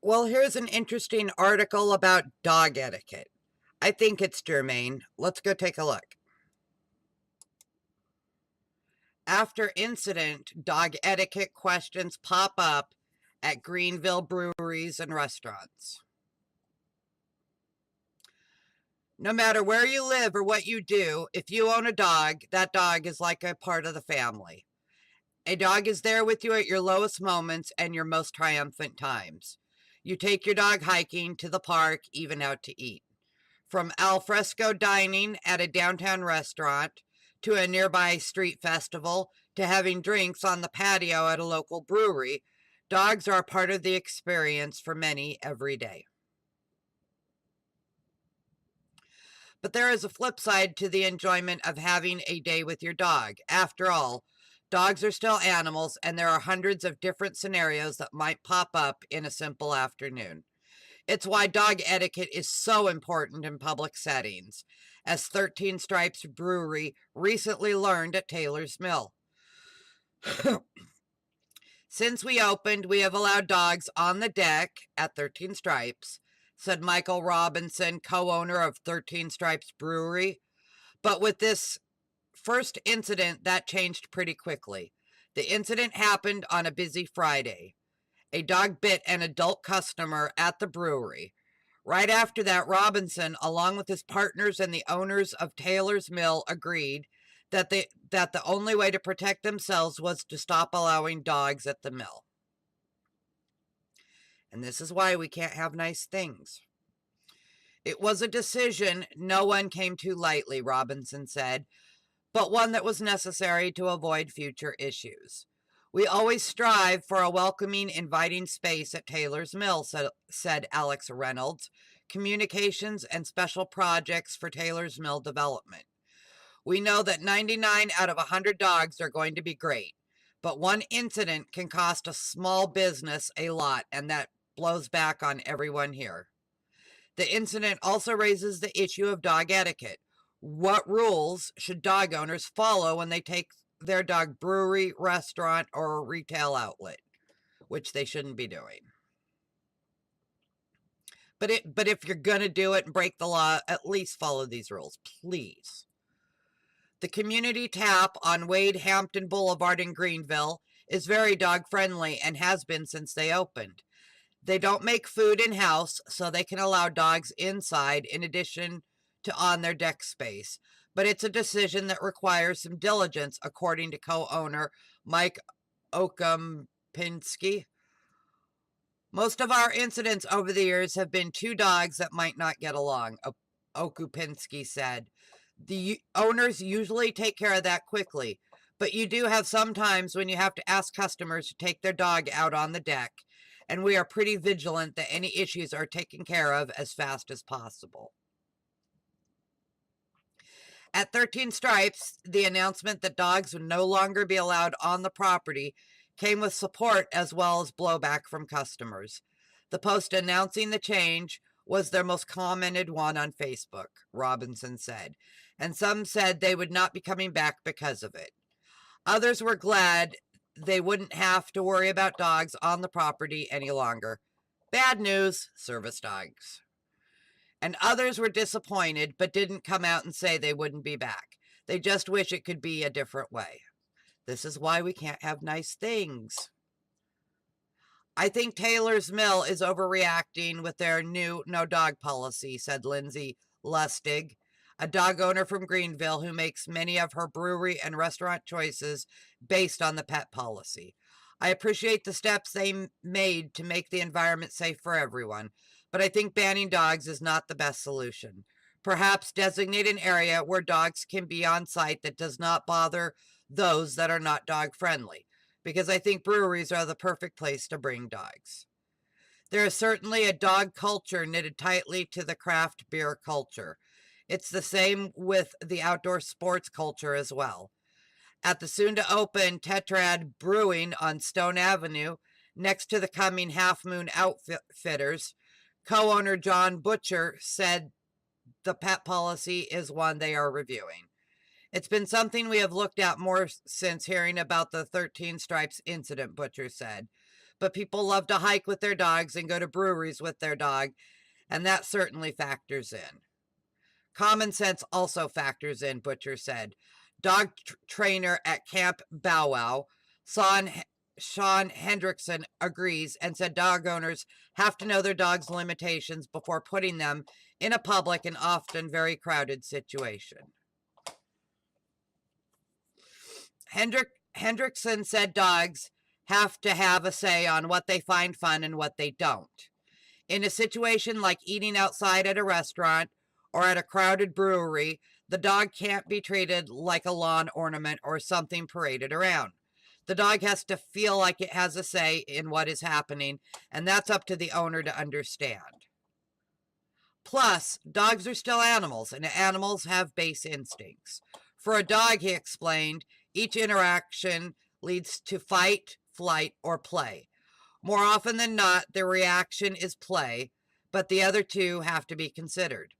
Well, here's an interesting article about dog etiquette. I think it's germane. Let's go take a look. After incident, dog etiquette questions pop up at Greenville breweries and restaurants. No matter where you live or what you do, if you own a dog, that dog is like a part of the family. A dog is there with you at your lowest moments and your most triumphant times. You take your dog hiking, to the park, even out to eat. From al fresco dining at a downtown restaurant, to a nearby street festival, to having drinks on the patio at a local brewery, dogs are a part of the experience for many every day. But there is a flip side to the enjoyment of having a day with your dog. After all, dogs are still animals, and there are hundreds of different scenarios that might pop up in a simple afternoon. It's why dog etiquette is so important in public settings, as 13 Stripes Brewery recently learned at Taylor's Mill. Since we opened, we have allowed dogs on the deck at 13 Stripes, said Michael Robinson, co-owner of 13 Stripes Brewery. But with this first incident, that changed pretty quickly. The incident happened on a busy Friday. A dog bit an adult customer at the brewery. Right after that, Robinson, along with his partners and the owners of Taylor's Mill, agreed that the only way to protect themselves was to stop allowing dogs at the mill. And this is why we can't have nice things. It was a decision no one came to lightly, Robinson said, but one that was necessary to avoid future issues. We always strive for a welcoming, inviting space at Taylor's Mill, said Alex Reynolds, communications and special projects for Taylor's Mill development. We know that 99 out of 100 dogs are going to be great, but one incident can cost a small business a lot, and that blows back on everyone here. The incident also raises the issue of dog etiquette. What rules should dog owners follow when they take their dog brewery, restaurant, or retail outlet, which they shouldn't be doing? But if you're going to do it and break the law, at least follow these rules, please. The community tap on Wade Hampton Boulevard in Greenville is very dog friendly and has been since they opened. They don't make food in-house, so they can allow dogs inside in addition to on their deck space. But it's a decision that requires some diligence, according to co-owner Mike Okupinski. Most of our incidents over the years have been two dogs that might not get along, Okupinski said. The owners usually take care of that quickly, but you do have some times when you have to ask customers to take their dog out on the deck, and we are pretty vigilant that any issues are taken care of as fast as possible. At 13 Stripes, the announcement that dogs would no longer be allowed on the property came with support as well as blowback from customers. The post announcing the change was their most commented one on Facebook, Robinson said, and some said they would not be coming back because of it. Others were glad they wouldn't have to worry about dogs on the property any longer. Bad news, service dogs. And others were disappointed but didn't come out and say they wouldn't be back. They just wish it could be a different way. This is why we can't have nice things. I think Taylor's Mill is overreacting with their new no dog policy, said Lindsay Lustig, a dog owner from Greenville who makes many of her brewery and restaurant choices based on the pet policy. I appreciate the steps they made to make the environment safe for everyone, but I think banning dogs is not the best solution. Perhaps designate an area where dogs can be on site that does not bother those that are not dog friendly, because I think breweries are the perfect place to bring dogs. There is certainly a dog culture knitted tightly to the craft beer culture. It's the same with the outdoor sports culture as well. At the soon-to-open Tetrad Brewing on Stone Avenue, next to the coming Half Moon Outfitters, co-owner John Butcher said the pet policy is one they are reviewing. It's been something we have looked at more since hearing about the 13 Stripes incident, Butcher said. but people love to hike with their dogs and go to breweries with their dog, and that certainly factors in. Common sense also factors in, Butcher said. Dog trainer at Camp Bow Wow, Sean Hendrickson, agrees and said dog owners have to know their dog's limitations before putting them in a public and often very crowded situation. Hendrickson said dogs have to have a say on what they find fun and what they don't. In a situation like eating outside at a restaurant or at a crowded brewery, the dog can't be treated like a lawn ornament or something paraded around. The dog has to feel like it has a say in what is happening, and that's up to the owner to understand. Plus, dogs are still animals, and animals have base instincts. For a dog, he explained, each interaction leads to fight, flight, or play. More often than not, the reaction is play, but the other two have to be considered.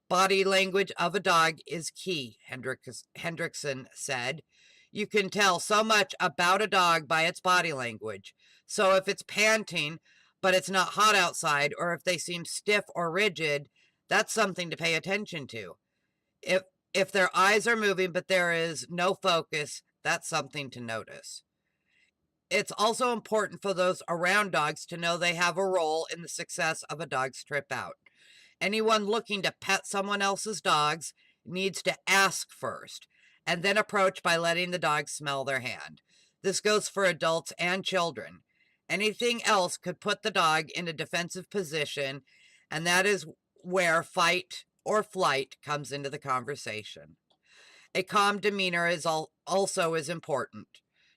Body language of a dog is key, Hendrickson said. You can tell so much about a dog by its body language. So if it's panting, but it's not hot outside, or if they seem stiff or rigid, that's something to pay attention to. If their eyes are moving, but there is no focus, that's something to notice. It's also important for those around dogs to know they have a role in the success of a dog's trip out. Anyone looking to pet someone else's dogs needs to ask first, and then approach by letting the dog smell their hand. This goes for adults and children. Anything else could put the dog in a defensive position, and that is where fight or flight comes into the conversation. A calm demeanor is also as important.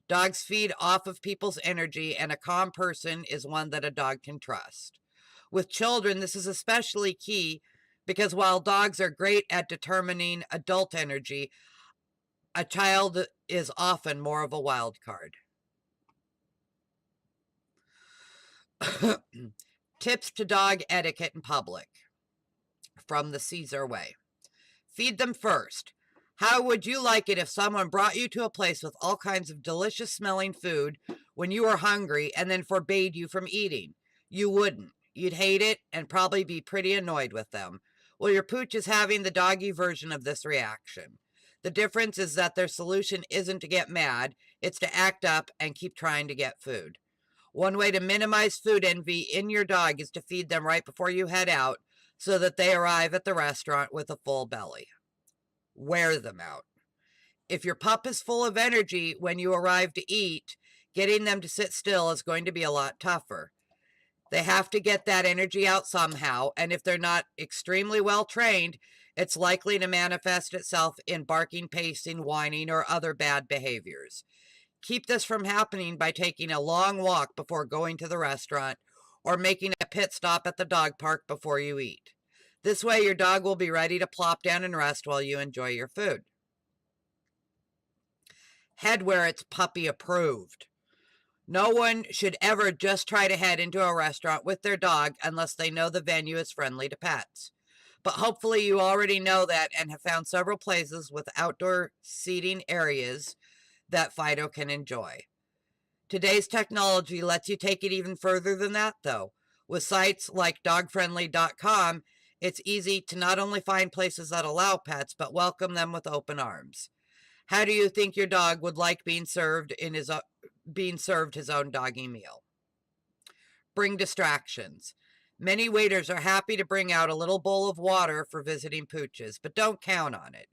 Dogs feed off of people's energy, and a calm person is one that a dog can trust. With children, this is especially key because while dogs are great at determining adult energy, a child is often more of a wild card. Tips to dog etiquette in public from the Caesar Way. Feed them first. How would you like it if someone brought you to a place with all kinds of delicious smelling food when you were hungry and then forbade you from eating? You wouldn't. You'd hate it and probably be pretty annoyed with them. Well, your pooch is having the doggy version of this reaction. The difference is that their solution isn't to get mad, it's to act up and keep trying to get food. One way to minimize food envy in your dog is to feed them right before you head out so that they arrive at the restaurant with a full belly. Wear them out. If your pup is full of energy when you arrive to eat, getting them to sit still is going to be a lot tougher. They have to get that energy out somehow, and if they're not extremely well trained, it's likely to manifest itself in barking, pacing, whining, or other bad behaviors. Keep this from happening by taking a long walk before going to the restaurant or making a pit stop at the dog park before you eat. This way, your dog will be ready to plop down and rest while you enjoy your food. Head where it's puppy approved. No one should ever just try to head into a restaurant with their dog unless they know the venue is friendly to pets. But hopefully you already know that and have found several places with outdoor seating areas that Fido can enjoy. Today's technology lets you take it even further than that, though. With sites like dogfriendly.com, it's easy to not only find places that allow pets, but welcome them with open arms. How do you think your dog would like being served his own doggy meal? Bring distractions. Many waiters are happy to bring out a little bowl of water for visiting pooches, but don't count on it.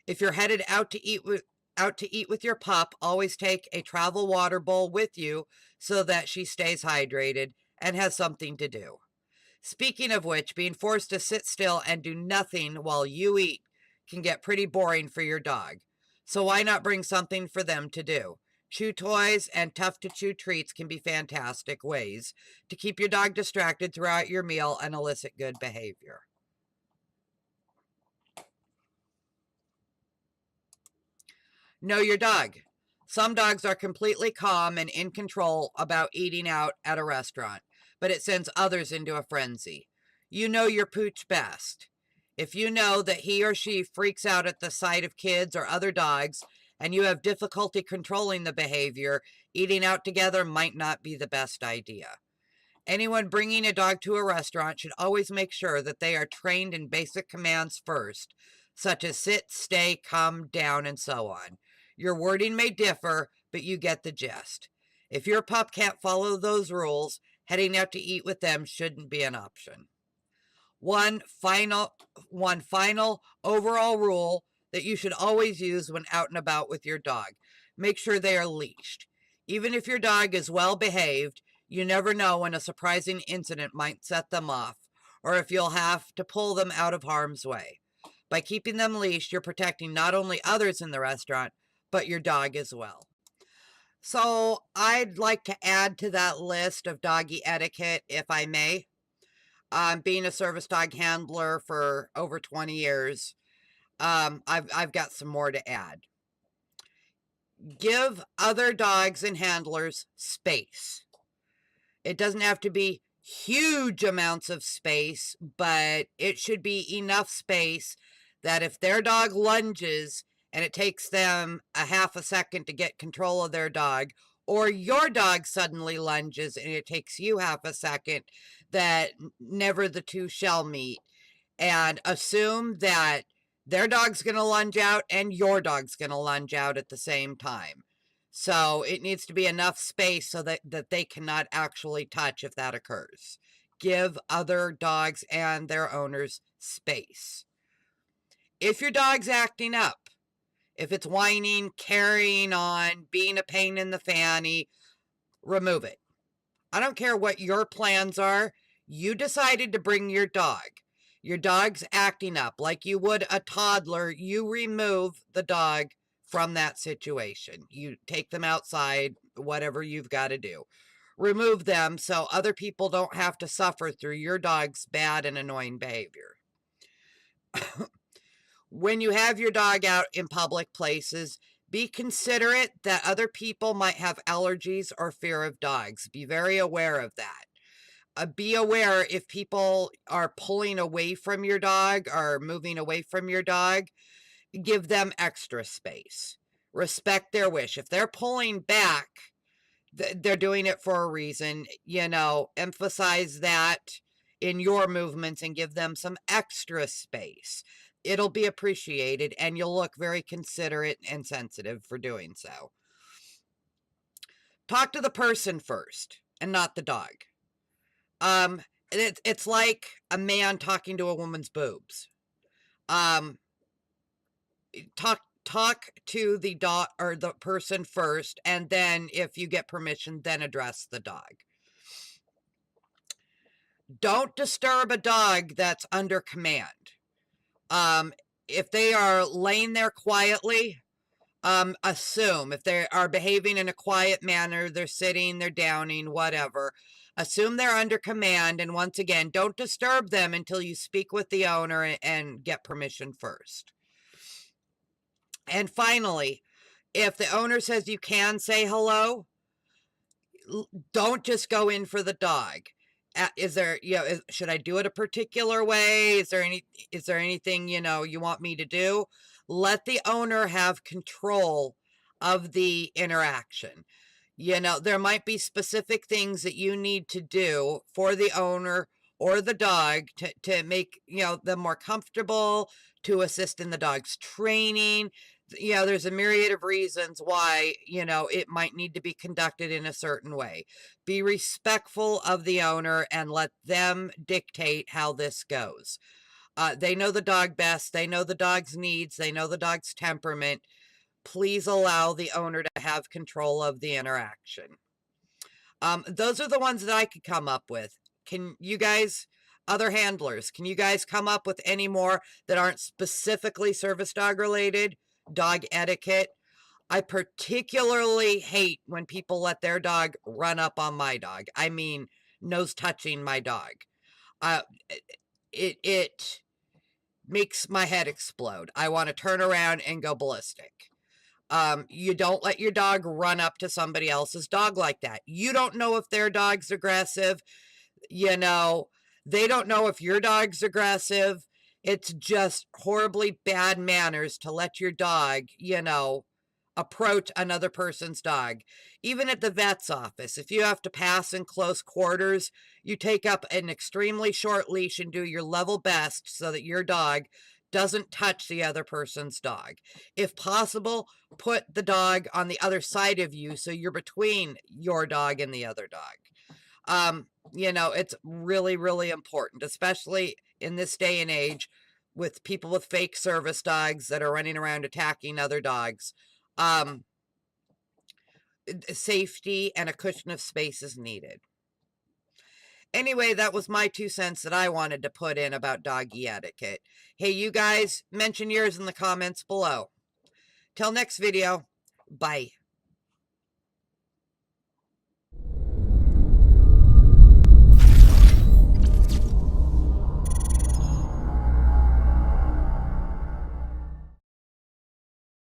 If you're headed out to eat with your pup, always take a travel water bowl with you so that she stays hydrated and has something to do. Speaking of which, being forced to sit still and do nothing while you eat can get pretty boring for your dog. So why not bring something for them to do? Chew toys and tough-to-chew treats can be fantastic ways to keep your dog distracted throughout your meal and elicit good behavior. Know your dog. Some dogs are completely calm and in control about eating out at a restaurant, but it sends others into a frenzy. You know your pooch best. If you know that he or she freaks out at the sight of kids or other dogs and you have difficulty controlling the behavior, eating out together might not be the best idea. Anyone bringing a dog to a restaurant should always make sure that they are trained in basic commands first, such as sit, stay, come, down, and so on. Your wording may differ, but you get the gist. If your pup can't follow those rules, heading out to eat with them shouldn't be an option. One final overall rule that you should always use when out and about with your dog. Make sure they are leashed. Even if your dog is well behaved, you never know when a surprising incident might set them off, or if you'll have to pull them out of harm's way. By keeping them leashed, you're protecting not only others in the restaurant, but your dog as well. So I'd like to add to that list of doggy etiquette, if I may. Being a service dog handler for over 20 years, I've got some more to add. Give other dogs and handlers space. It doesn't have to be huge amounts of space, but it should be enough space that if their dog lunges and it takes them a half a second to get control of their dog, or your dog suddenly lunges and it takes you half a second, that never the two shall meet, and assume that their dog's going to lunge out and your dog's going to lunge out at the same time. So it needs to be enough space so that they cannot actually touch if that occurs. Give other dogs and their owners space. If your dog's acting up, if it's whining, carrying on, being a pain in the fanny, remove it. I don't care what your plans are. You decided to bring your dog. Your dog's acting up like you would a toddler. You remove the dog from that situation. You take them outside, whatever you've got to do. Remove them so other people don't have to suffer through your dog's bad and annoying behavior. When you have your dog out in public places, be considerate that other people might have allergies or fear of dogs. Be very aware of that. Be aware if people are pulling away from your dog or moving away from your dog, give them extra space. Respect their wish. If they're pulling back, they're doing it for a reason. Emphasize that in your movements and give them some extra space. It'll be appreciated and you'll look very considerate and sensitive for doing so. Talk to the person first and not the dog. It's like a man talking to a woman's boobs. Talk to the dog or the person first, and then if you get permission, then address the dog. Don't disturb a dog that's under command. If they are laying there quietly, assume if they are behaving in a quiet manner, they're sitting, they're downing, whatever, assume they're under command. And once again, don't disturb them until you speak with the owner and get permission first. And finally, if the owner says you can say hello, don't just go in for the dog. Is there, should I do it a particular way? Is there anything, you want me to do? Let the owner have control of the interaction. There might be specific things that you need to do for the owner or the dog to make, them more comfortable, to assist in the dog's training. There's a myriad of reasons why, it might need to be conducted in a certain way. Be respectful of the owner and let them dictate how this goes. They know the dog best. They know the dog's needs. They know the dog's temperament. Please allow the owner to have control of the interaction. Those are the ones that I could come up with. Can you guys, other handlers, can you guys come up with any more that aren't specifically service dog related? Dog etiquette. I particularly hate when people let their dog run up on my dog. I mean, nose touching my dog. It makes my head explode. I want to turn around and go ballistic. You don't let your dog run up to somebody else's dog like that. You don't know if their dog's aggressive. They don't know if your dog's aggressive. It's just horribly bad manners to let your dog, approach another person's dog. Even at the vet's office, if you have to pass in close quarters, you take up an extremely short leash and do your level best so that your dog doesn't touch the other person's dog. If possible, put the dog on the other side of you so you're between your dog and the other dog. You know, it's really, really important, especially in this day and age with people with fake service dogs that are running around attacking other dogs. Um, Safety and a cushion of space is needed. Anyway, that was my 2 cents that I wanted to put in about doggy etiquette. Hey, you guys, mention yours in the comments below. Till next video, bye.